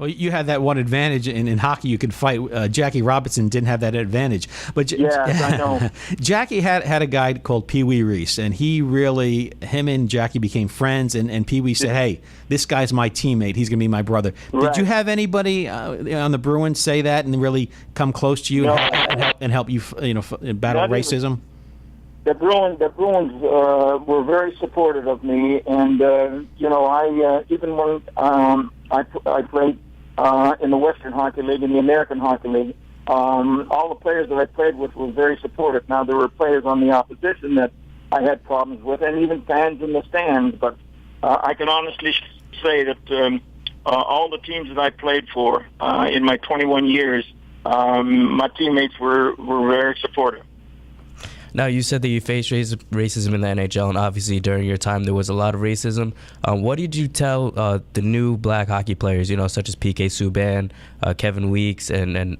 Well, you had that one advantage in hockey. You could fight. Jackie Robinson didn't have that advantage. But yes, I know. Jackie had a guy called Pee Wee Reese, and him and Jackie became friends. And Pee Wee said, "Hey, this guy's my teammate. He's going to be my brother." Right. Did you have anybody on the Bruins say that and really come close to you and help you battle racism? The Bruins were very supportive of me, and I even when I played in the Western Hockey League, in the American Hockey League, all the players that I played with were very supportive. Now there were players on the opposition that I had problems with, and even fans in the stands. But I can honestly say that all the teams that I played for in my 21 years, my teammates were very supportive. Now, you said that you faced racism in the NHL, and obviously during your time there was a lot of racism. What did you tell the new black hockey players, such as P.K. Subban, Kevin Weeks, and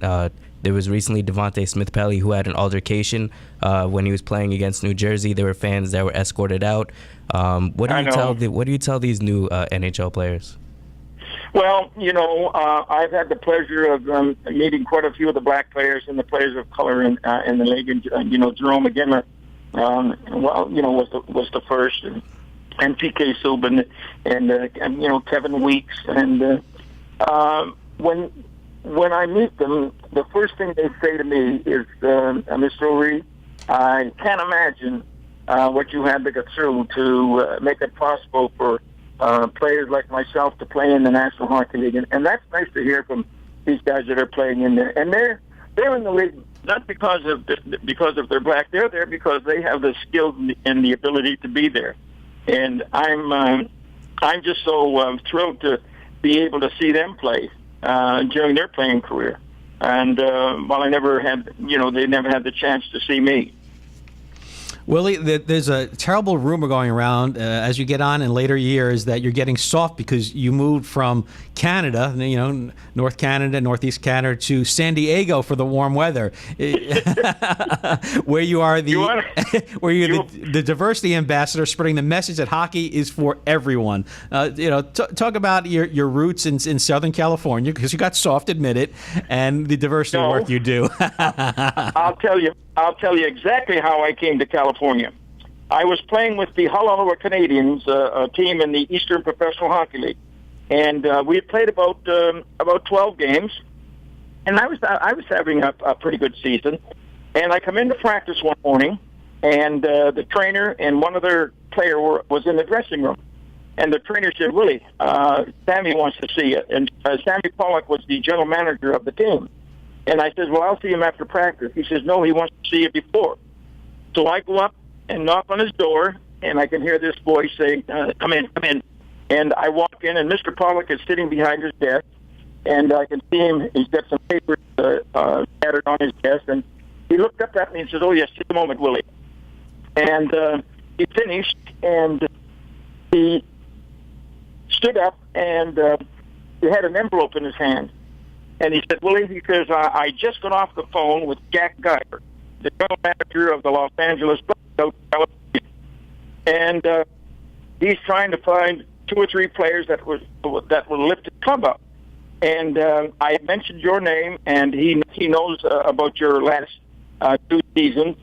there was recently Devontae Smith-Pelly who had an altercation when he was playing against New Jersey. There were fans that were escorted out. What do you tell these new NHL players? Well, I've had the pleasure of meeting quite a few of the black players and the players of color in the league. And, Jerome McGinley, was the first, and P.K. Subban, and Kevin Weeks. And when I meet them, the first thing they say to me is, Mr. O'Ree, I can't imagine what you had to go through to make it possible for players like myself to play in the National Hockey League, and that's nice to hear from these guys that are playing in there. And they're in the league not because of they're black. They're there because they have the skills and the ability to be there. And I'm just so thrilled to be able to see them play during their playing career. And while they never had the chance to see me. Willie, there's a terrible rumor going around as you get on in later years that you're getting soft because you moved from Canada, North Canada, Northeast Canada, to San Diego for the warm weather, where you are the diversity ambassador, spreading the message that hockey is for everyone. Talk about your roots in Southern California, because you got soft, admit it, and the diversity work you do. I'll tell you exactly how I came to California. I was playing with the Hull Canadians, a team in the Eastern Professional Hockey League, and we had played about 12 games, and I was having a pretty good season. And I come into practice one morning, and the trainer and one other player was in the dressing room, and the trainer said, "Willie, Sammy wants to see you." And Sammy Pollock was the general manager of the team. And I said, "Well, I'll see him after practice." He says, "No, he wants to see you before." So I go up and knock on his door, and I can hear this voice saying, "Come in, come in." And I walk in, and Mr. Pollock is sitting behind his desk, and I can see him. He's got some papers scattered on his desk, and he looked up at me and says, "Oh, yes, just a moment, Willie." And he finished, and he stood up, and he had an envelope in his hand. And he said, "Willie," he says, "I just got off the phone with Jack Geiger, the general manager of the Los Angeles Blackhawks, and he's trying to find 2 or 3 players that will lift the club up. And I mentioned your name, and he knows about your last 2 seasons."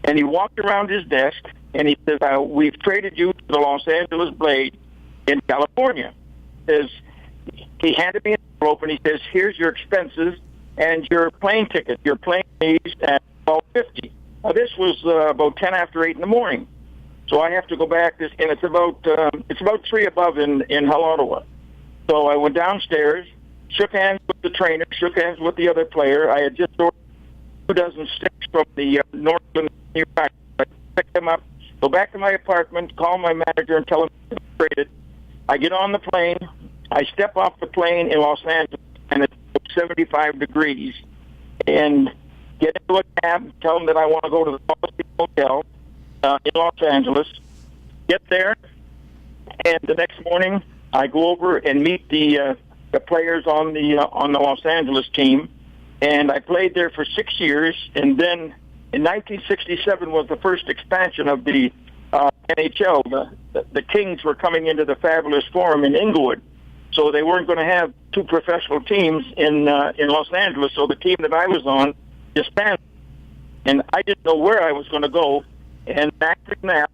And he walked around his desk, and he says, "We've traded you to the Los Angeles Blade in California." He handed me an envelope, and he says, "Here's your expenses and your plane ticket. Your plane fees at $12.50. This was about 10 after 8 in the morning, so I have to go back. And it's about 3 above in Hull, Ottawa. So I went downstairs, shook hands with the trainer, shook hands with the other player. I had just ordered 2 dozen sticks from the Northland manufacturer. I picked them up, go back to my apartment, call my manager, and tell him I'm traded. I get on the plane. I step off the plane in Los Angeles, and it's 75 degrees, and get into a cab, tell them that I want to go to the Policy Hotel in Los Angeles. Get there, and the next morning I go over and meet the players on the Los Angeles team, and I played there for 6 years. And then in 1967 was the first expansion of the NHL. The Kings were coming into the Fabulous Forum in Inglewood. So they weren't going to have two professional teams in Los Angeles. So the team that I was on disbanded, and I didn't know where I was going to go. And Mac McNabb,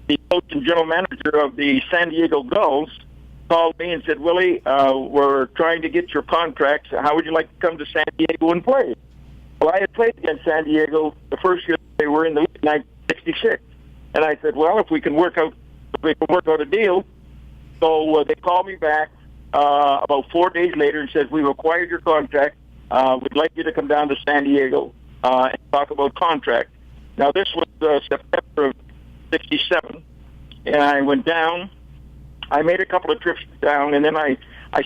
the coach and general manager of the San Diego Gulls, called me and said, "Willie, we're trying to get your contracts. How would you like to come to San Diego and play?" Well, I had played against San Diego the first year they were in the league in 1966, and I said, "Well, if we can work out a deal." So they called me back about 4 days later and said, "We've acquired your contract. We'd like you to come down to San Diego and talk about contract." Now, this was September of '67, and I went down. I made a couple of trips down, and then I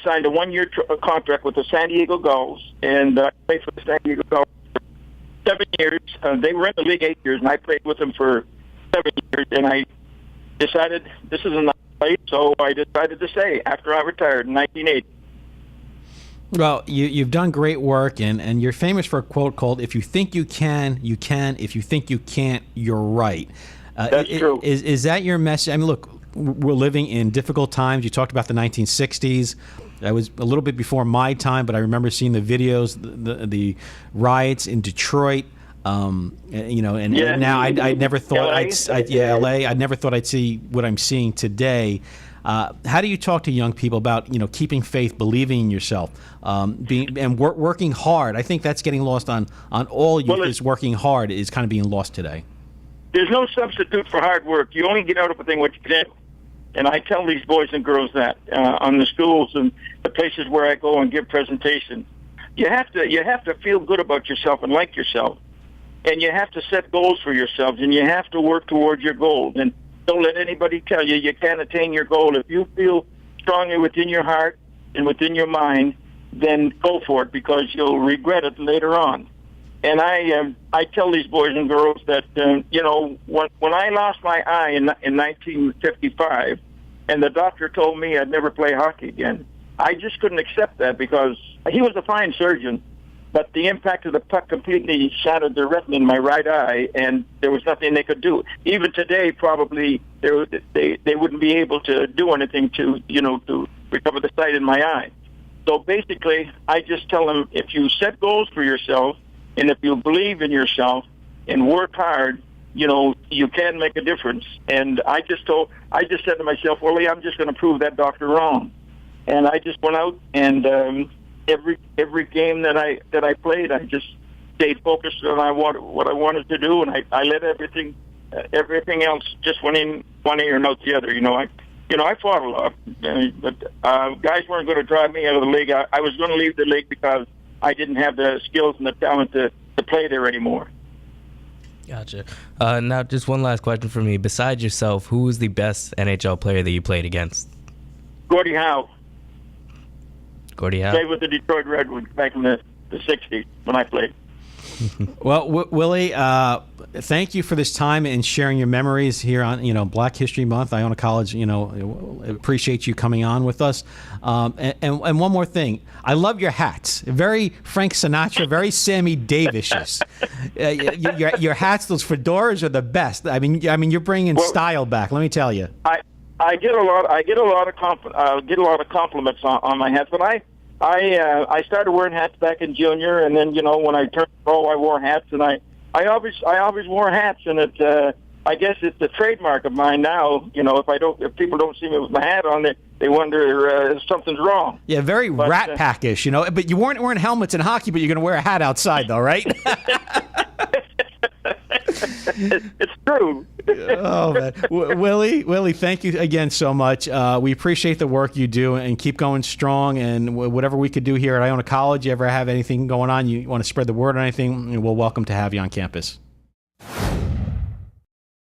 signed a one-year contract with the San Diego Gulls, and I played for the San Diego Gulls for 7 years. They were in the league 8 years, and I played with them for 7 years, and I decided this is a nice place, so I decided to stay after I retired in 1980. Well, you've done great work, and you're famous for a quote called, "If you think you can, you can. If you think you can't, you're right." That's true. Is that your message? I mean, look, we're living in difficult times. You talked about the 1960s. That was a little bit before my time, but I remember seeing the videos, the riots in Detroit. And now I never thought LA. I never thought I'd see what I'm seeing today. How do you talk to young people about keeping faith, believing in yourself, working hard? I think that's getting lost on all youth. Is working hard is kind of being lost today. There's no substitute for hard work. You only get out of a thing what you can. And I tell these boys and girls that on the schools and the places where I go and give presentations, you have to feel good about yourself and like yourself, and you have to set goals for yourselves, and you have to work towards your goals. And don't let anybody tell you you can't attain your goal. If you feel strongly within your heart and within your mind, then go for it, because you'll regret it later on. And I tell these boys and girls that when I lost my eye in 1955, and the doctor told me I'd never play hockey again, I just couldn't accept that, because he was a fine surgeon, but the impact of the puck completely shattered the retina in my right eye, and there was nothing they could do. Even today, probably they wouldn't be able to do anything to recover the sight in my eye. So basically, I just tell them, if you set goals for yourself, and if you believe in yourself and work hard, you can make a difference. And I just said to myself, "Willie, I'm just going to prove that doctor wrong." And I just went out, and every game that I played, I just stayed focused on what I wanted to do, and I let everything else just went in one ear and out the other. I fought a lot, but guys weren't going to drive me out of the league. I was going to leave the league because I didn't have the skills and the talent to play there anymore. Gotcha. Now, just one last question for me. Besides yourself, who was the best NHL player that you played against? Gordie Howe. Gordie Howe? Played with the Detroit Red Wings back in the 60s when I played. Well, Willie, thank you for this time and sharing your memories here on Black History Month. Iona College, appreciate you coming on with us. And one more thing, I love your hats. Very Frank Sinatra, very Sammy Davis. Your hats, those fedoras are the best. I mean, you're bringing style back. Let me tell you. I get a lot of compliments on my hats, but I started wearing hats back in junior, and then when I turned pro, I wore hats, and I always wore hats, and I guess it's a trademark of mine now. If people don't see me with my hat on, they wonder if something's wrong. Yeah, very Rat Pack-ish, But you weren't wearing helmets in hockey, but you're going to wear a hat outside, though, right? It's true. Oh, man. Willie, thank you again so much. We appreciate the work you do, and keep going strong. And whatever we could do here at Iona College, you ever have anything going on, you want to spread the word or anything, we're welcome to have you on campus.